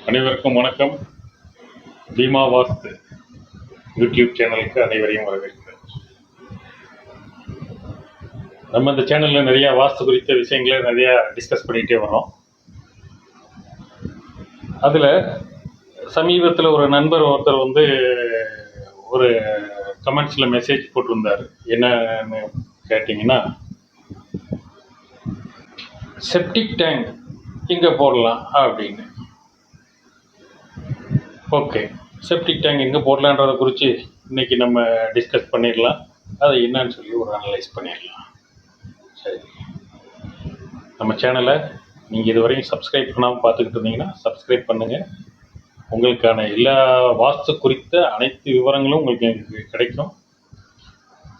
அனைவருக்கும் வணக்கம். பீமா வாஸ்து யூடியூப் சேனலுக்கு அனைவரையும் வரவேற்கிறேன். நம்ம இந்த சேனலில் நிறையா வாஸ்து குறித்த விஷயங்களை நிறையா டிஸ்கஸ் பண்ணிகிட்டே வரோம். அதில் சமீபத்தில் ஒரு நண்பர் ஒருத்தர் ஒரு கமெண்ட்ஸில் மெசேஜ் போட்டிருந்தார். என்னன்னு கேட்டிங்கன்னா, செப்டிக் டேங்க் இங்கே போடலாம் அப்படின்னு. ஓகே, செப்டிக் டேங்க் எங்கே போடலான்றதை குறித்து இன்றைக்கி நம்ம டிஸ்கஸ் பண்ணிடலாம். அதை என்னன்னு சொல்லி ஒரு அனலைஸ் பண்ணிடலாம். சரி, நம்ம சேனலை நீங்கள் இது வரைக்கும் சப்ஸ்கிரைப் பண்ணாமல் பார்த்துக்கிட்டு இருந்தீங்கன்னா சப்ஸ்கிரைப் பண்ணுங்கள். உங்களுக்கான எல்லா வாஸ்து குறித்த அனைத்து விவரங்களும் உங்களுக்கு கிடைக்கும்.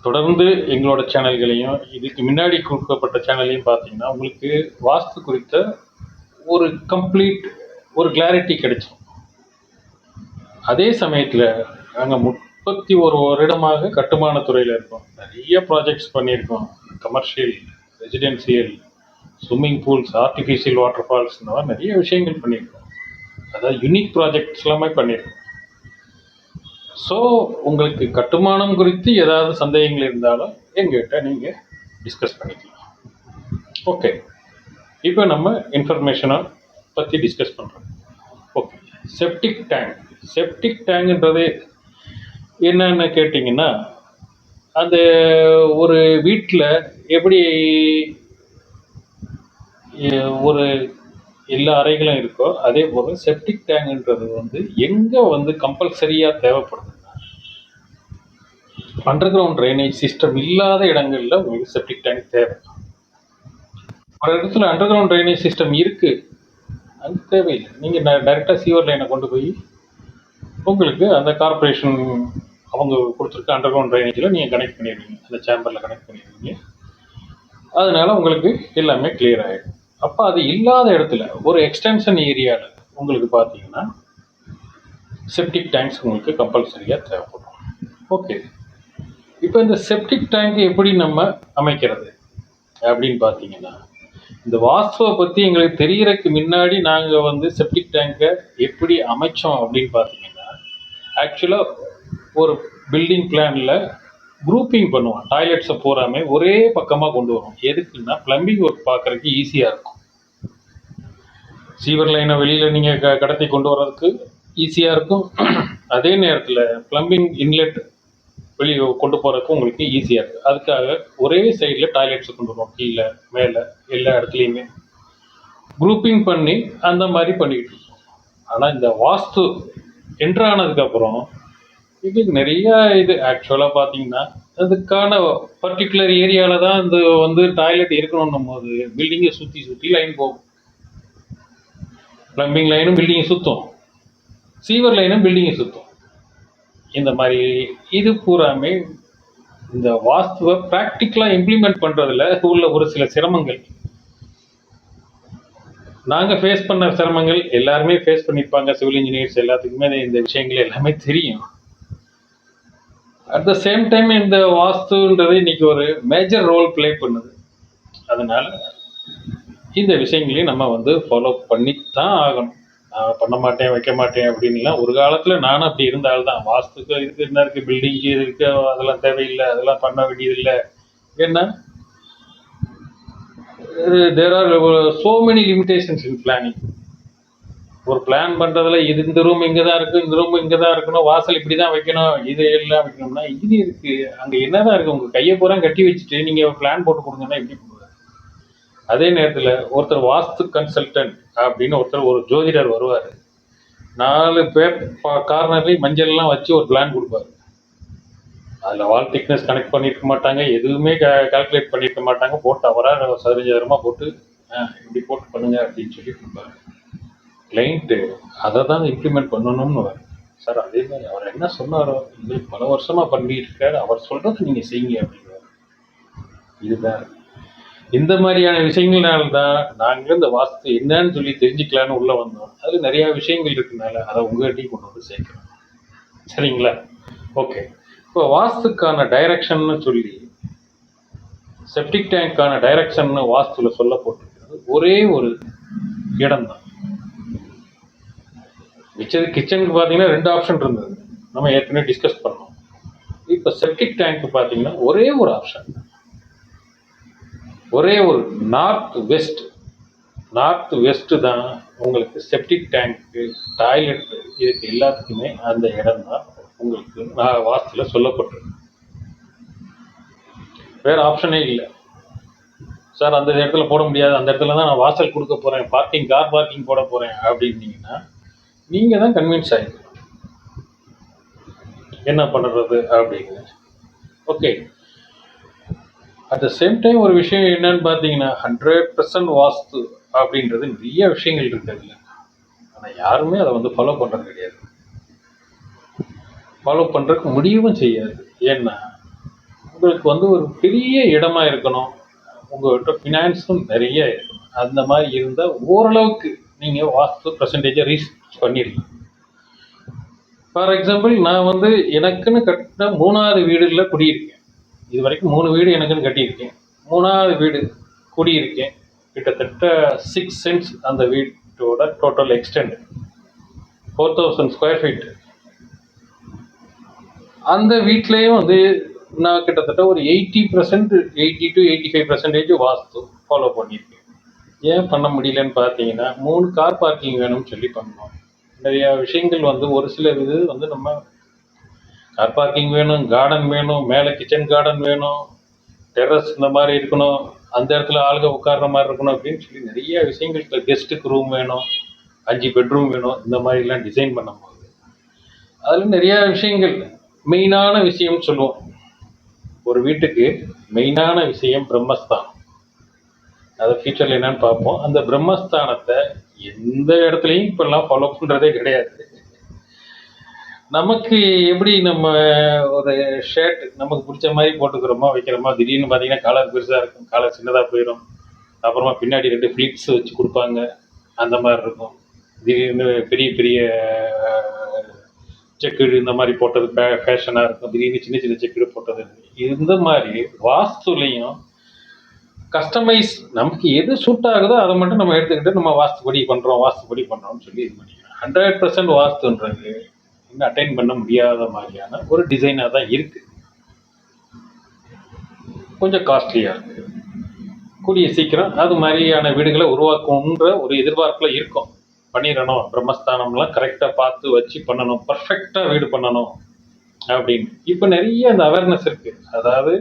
தொடர்ந்து எங்களோட சேனல்களையும் இதுக்கு முன்னாடி கொடுக்கப்பட்ட சேனல்லையும் பார்த்தீங்கன்னா உங்களுக்கு வாஸ்து குறித்த ஒரு கம்ப்ளீட் கிளாரிட்டி கிடைக்கும். அதே சமயத்தில் நாங்கள் 31 வருடமாக கட்டுமான துறையில் இருக்கோம். நிறைய ப்ராஜெக்ட்ஸ் பண்ணியிருக்கோம். Commercial, residential, swimming pools, artificial water falls, இந்த மாதிரி நிறைய விஷயங்கள் பண்ணியிருக்கோம். அதாவது யூனிக் ப்ராஜெக்ட்ஸ் எல்லாமே பண்ணியிருக்கோம். ஸோ உங்களுக்கு கட்டுமானம் குறித்து ஏதாவது சந்தேகங்கள் இருந்தாலும் எங்ககிட்ட நீங்கள் டிஸ்கஸ் பண்ணிக்கலாம். ஓகே, இப்போ நம்ம இன்ஃபர்மேஷனை பற்றி டிஸ்கஸ் பண்ணுறோம். ஓகே, செப்டிக் டேங்குன்றது என்னன்னு கேட்டிங்கன்னா, அந்த ஒரு வீட்டில் எப்படி ஒரு எல்லா அறைகளும் இருக்கோ அதே போல் செப்டிக் டேங்குன்றது எங்கே கம்பல்சரியாக தேவைப்படுதுன்னா, அண்டர் கிரவுண்ட் ட்ரைனேஜ் சிஸ்டம் இல்லாத இடங்களில் உங்களுக்கு செப்டிக் டேங்க் தேவை. ஒரு இடத்துல அண்டர் கிரவுண்ட் ட்ரைனேஜ் சிஸ்டம் இருக்குது, அது தேவையில்லை. நீங்கள் டைரெக்டாக சீவர் லைனை கொண்டு போய் உங்களுக்கு அந்த கார்பரேஷன் அவங்க கொடுத்துருக்க அண்டர் கிரவுண்ட் ட்ரைனேஜில் நீங்கள் கனெக்ட் பண்ணிடுவீங்க, அந்த சேம்பரில் கனெக்ட் பண்ணிடுவீங்க. அதனால் உங்களுக்கு எல்லாமே கிளியர் ஆகிடும். அப்போ அது இல்லாத இடத்துல ஒரு எக்ஸ்டென்ஷன் ஏரியாவில் உங்களுக்கு பார்த்தீங்கன்னா செப்டிக் டேங்க்ஸ் உங்களுக்கு கம்பல்சரியாக தேவைப்படும். ஓகே, இப்போ இந்த செப்டிக் டேங்க் எப்படி நம்ம அமைக்கிறது அப்படின்னு பார்த்தீங்கன்னா, இந்த வாஸ்துவை பற்றி எங்களுக்கு தெரியறதுக்கு முன்னாடி நாங்கள் செப்டிக் டேங்கை எப்படி அமைச்சோம் அப்படின்னு பார்த்தீங்கன்னா, ஆக்சுவலாக ஒரு பில்டிங் பிளானில் குரூப்பிங் பண்ணுவோம். டாய்லெட்ஸை பூராமே ஒரே பக்கமாக கொண்டு வரும். எதுக்குன்னா, பிளம்பிங் ஒர்க் பார்க்குறதுக்கு ஈஸியாக இருக்கும். சீவர் லைனை வெளியில் நீங்கள் கடத்தி கொண்டு வர்றதுக்கு ஈஸியாக இருக்கும். அதே நேரத்தில் பிளம்பிங் இன்லெட் வெளியே கொண்டு போகிறதுக்கு உங்களுக்கு ஈஸியாக இருக்குது. அதுக்காக ஒரே சைடில் டாய்லெட்ஸை கொண்டு வருவோம். கீழே மேலே எல்லா இடத்துலையுமே குரூப்பிங் பண்ணி அந்த மாதிரி பண்ணிக்கிட்டு இருக்கோம். ஆனால் இந்த வாஸ்து என்ட்ரானதுக்கப்புறம் இதுக்கு நிறையா ஆக்சுவலாக பார்த்தீங்கன்னா, அதுக்கான பர்டிகுலர் ஏரியாவில் தான் டாய்லெட் இருக்கணுன்னும் போது பில்டிங்கை சுற்றி லைன் போகும். பிளம்பிங் லைனும் பில்டிங்கை சுற்றும், சீவர் லைனும் பில்டிங்கை சுற்றும். இந்த மாதிரி இது பூராமே இந்த வாஸ்துவை ப்ராக்டிக்கலாக இம்ப்ளிமெண்ட் பண்ணுறதுல உள்ள ஒரு சில சிரமங்கள். நாங்கள் ஃபேஸ் பண்ண சிரமங்கள் எல்லாருமே ஃபேஸ் பண்ணியிருப்பாங்க. சிவில் இன்ஜினியர்ஸ் எல்லாத்துக்குமே இந்த விஷயங்கள் எல்லாமே தெரியும். அட் த சேம் டைம் இந்த வாஸ்துன்றது இன்னைக்கு ஒரு மேஜர் ரோல் ப்ளே பண்ணுது. அதனால் இந்த விஷயங்களையும் நம்ம ஃபாலோ பண்ணித்தான் ஆகணும். நான் பண்ண மாட்டேன், வைக்க மாட்டேன் அப்படின்லாம் ஒரு காலத்தில் நானும் அப்படி இருந்தால்தான். வாஸ்துக்கு இதுக்கு என்ன இருக்குது, பில்டிங்கு இது இருக்குது, அதெல்லாம் தேவையில்லை, அதெல்லாம் பண்ண வேண்டியதில்லை. ஏன்னா there are so many limitations in planning. ஒரு பிளான் பண்ணுறதுல இந்த ரூம் இங்கே தான் இருக்குது, இந்த ரூம் இங்கே தான் இருக்கணும், வாசல் இப்படி தான் வைக்கணும், இது எல்லாம் வைக்கணும்னா இது இருக்குது. அங்கே என்ன தான் இருக்குது, உங்கள் கையை பூரா கட்டி வச்சுட்டு நீங்கள் பிளான் போட்டு கொடுங்கன்னா எப்படி பண்ணுவாங்க? அதே நேரத்தில் ஒருத்தர் வாஸ்து கன்சல்டன்ட் அப்படின்னு ஒரு ஜோதிடர் வருவார். 4 பேர் கார்னர்லேயும் மஞ்சள்லாம் வச்சு ஒரு பிளான் கொடுப்பாரு. அதில் வால் திக்னஸ் கனெக்ட் பண்ணியிருக்க மாட்டாங்க, எதுவுமே கால்குலேட் பண்ணியிருக்க மாட்டாங்க. போட்டு அவராக சதுரஞ்சரமாக போட்டு இப்படி போட்டு பண்ணுங்க அப்படின்னு சொல்லி கொடுப்பாரு. கிளைண்ட்டு அதை தான் இம்ப்ளிமெண்ட் பண்ணணும்னு வரும். சார், அதே மாதிரி அவர் என்ன சொன்னாரோ உங்களுக்கு பல வருஷமாக பண்ணிட்டு இருக்காரு, அவர் சொல்கிறத நீங்கள் செய்யுங்க அப்படிங்கிறார். இதுதான் இந்த மாதிரியான விஷயங்கள்னால்தான் நாங்கள் இந்த வாஸ்து என்னன்னு சொல்லி தெரிஞ்சுக்கலான்னு உள்ளே வந்தோம். அதில் நிறையா விஷயங்கள் இருக்குனால அதை உங்கள்கிட்டையும் கொண்டு சேர்க்கிறோம். சரிங்களா? ஓகே, இப்போ வாஸ்துக்கான டைரக்ஷன்னு சொல்லி செப்டிக் டேங்க்கான டைரக்ஷன்னு வாஸ்துவில் சொல்ல போட்டிருக்கிறது ஒரே ஒரு இடம் தான். மிச்சது கிச்சனுக்கு பார்த்தீங்கன்னா 2 ஆப்ஷன் இருந்தது, நம்ம ஏற்கனவே டிஸ்கஸ் பண்ணோம். இப்போ செப்டிக் டேங்க் பார்த்தீங்கன்னா ஒரே ஒரு ஆப்ஷன், ஒரே ஒரு நார்த் வெஸ்ட் தான் உங்களுக்கு செப்டிக் டேங்க்கு, டாய்லெட் இதுக்கு எல்லாத்துக்குமே அந்த இடம் தான் உங்களுக்கு வாஸ்துல சொல்லப்பட்டிருக்கு. வேற ஆப்ஷனே இல்லை. சார் அந்த இடத்துல போட முடியாது, அந்த இடத்துல தான் நான் வாசல் கொடுக்க போறேன், கார் பார்க்கிங் போட போறேன் அப்படின்னீங்கன்னா நீங்க தான் கன்வின்ஸ் ஆகிக்கணும் என்ன பண்ணுறது அப்படின்னு. Okay, at the same time ஒரு விஷயம் என்னன்னு பார்த்தீங்கன்னா 100% வாஸ்து அப்படின்றது நிறைய விஷயங்கள் இருக்குது, ஆனால் யாருமே அதை வந்து ஃபாலோ பண்ணுறது கிடையாது, ஃபாலோ பண்ணுறதுக்கு முடியவும் செய்யாது. ஏன்னா உங்களுக்கு வந்து ஒரு பெரிய இடமா இருக்கணும், உங்கள்கிட்ட ஃபினான்ஸும் நிறைய இருக்கணும். அந்த மாதிரி இருந்தால் ஓரளவுக்கு நீங்கள் வாஸ்து பர்சன்டேஜை ரீச் பண்ணிடலாம். ஃபார் எக்ஸாம்பிள், நான் வந்து எனக்குன்னு கட்டின 3வது வீடுல குடியிருக்கேன். இது வரைக்கும் 3 வீடு எனக்குன்னு கட்டியிருக்கேன். 3வது வீடு குடியிருக்கேன். கிட்டத்தட்ட 6 சென்ட்ஸ் அந்த வீட்டோட டோட்டல் எக்ஸ்டெண்ட், 4000 ஸ்கொயர் ஃபீட். அந்த வீட்லேயும் வந்து நான் கிட்டத்தட்ட ஒரு 80% to 85% வாஸ்து ஃபாலோ பண்ணியிருக்கேன். ஏன் பண்ண முடியலன்னு பார்த்தீங்கன்னா 3 கார் பார்க்கிங் வேணும்னு சொல்லி பண்ணோம். நிறைய விஷயங்கள் வந்து ஒரு சில இது வந்து நம்ம கார் பார்க்கிங் வேணும், கார்டன் வேணும், மேலே கிச்சன் கார்டன் வேணும், டெரஸ் இந்த மாதிரி இருக்கணும், அந்த இடத்துல ஆளுங்க உட்கார்ற மாதிரி இருக்கணும் அப்படின்னு சொல்லி நிறைய விஷயங்கள், கெஸ்ட்டுக்கு ரூம் வேணும், 5 பெட்ரூம் வேணும், இந்த மாதிரிலாம் டிசைன் பண்ணும்போது அதில் நிறைய விஷயங்கள், மெயினான விஷயம் சொல்லுவோம், ஒரு வீட்டுக்கு மெயினான விஷயம் பிரம்மஸ்தானம். அதை ஃபியூச்சரில் என்னன்னு பார்ப்போம். அந்த பிரம்மஸ்தானத்தை எந்த இடத்துலையும் இப்பெல்லாம் ஃபாலோ பண்ணுறதே கிடையாது. நமக்கு எப்படி நம்ம ஒரு ஷர்ட் நமக்கு பிடிச்ச மாதிரி போட்டுக்கிறோமோ வைக்கிறோமோ, திடீர்னு பார்த்தீங்கன்னா காலர் பெருசாக இருக்கும், காலர் சின்னதாக போயிடும், அப்புறமா பின்னாடி 2 ஃப்ளிப்ஸ் வச்சு கொடுப்பாங்க, அந்த மாதிரி இருக்கும். திடீர்னு பெரிய பெரிய செக்குடு இந்த மாதிரி போட்டது ஃபேஷனாக இருக்கும், திடீர்னு சின்ன சின்ன செக்குடு போட்டது. இந்த மாதிரி வாஸ்துலையும் கஸ்டமைஸ் நமக்கு எது சூட் ஆகுதோ அதை மட்டும் நம்ம எடுத்துக்கிட்டு நம்ம வாஸ்துபடி பண்ணுறோம்னு சொல்லி இது பண்ணிக்கலாம். 100% வாஸ்துன்றது இன்னும் அட்டைன் பண்ண முடியாத மாதிரியான ஒரு டிசைனாக தான் இருக்குது. கொஞ்சம் காஸ்ட்லியாக இருக்குது. கூடிய சீக்கிரம் அது மாதிரியான வீடுகளை உருவாக்கணுன்ற ஒரு எதிர்பார்ப்பில் இருக்கும். பண்ணிடணும், பிரம்மஸ்தானம்லாம் கரெக்டாக பார்த்து வச்சு பண்ணணும், பர்ஃபெக்டாக வீடு பண்ணணும் அப்படின்னு. இப்போ நிறைய அந்த அவேர்னஸ் இருக்குது. அதாவது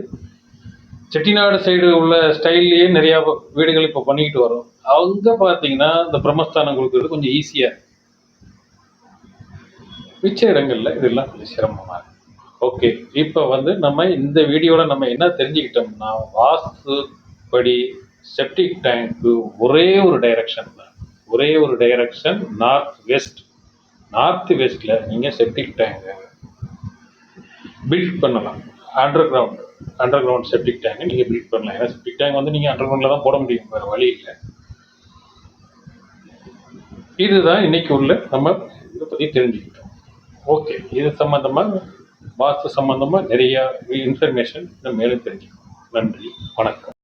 செட்டிநாடு சைடு உள்ள ஸ்டைல்லையே நிறையா வீடுகள் இப்போ பண்ணிக்கிட்டு வரும். அவங்க பார்த்தீங்கன்னா இந்த பிரம்மஸ்தானம் கொடுக்குறது கொஞ்சம் ஈஸியாக, மிச்ச இடங்கள்ல இதெல்லாம் கொஞ்சம் சிரமமாக இருக்கு. ஓகே, இப்போ வந்து நம்ம இந்த வீடியோவில் நம்ம என்ன தெரிஞ்சுக்கிட்டோம்னா, வாஸ்து படி செப்டிக் டேங்க்கு ஒரே ஒரு டைரக்ஷன் நார்த் வெஸ்ட்டில் நீங்கள் செப்டிக் டேங்கை பில்ட் பண்ணலாம். அண்டர் கிரவுண்ட் செப்டிக் டேங்கை நீங்கள் பில்ட் பண்ணலாம். ஏன்னா செப்டிக் டேங்க் வந்து நீங்கள் அண்டர் கிரவுண்டில் தான் போட முடியும், வேறு வழி இல்லை. இதுதான் இன்னைக்கு உள்ள நம்ம இதை பற்றி தெரிஞ்சுக்கிட்டோம். ஓகே, இது சம்மந்தமாக வாஸ்து சம்மந்தமாக நிறையா இன்ஃபர்மேஷன் மேலும் தெரிஞ்சுக்கணும். நன்றி, வணக்கம்.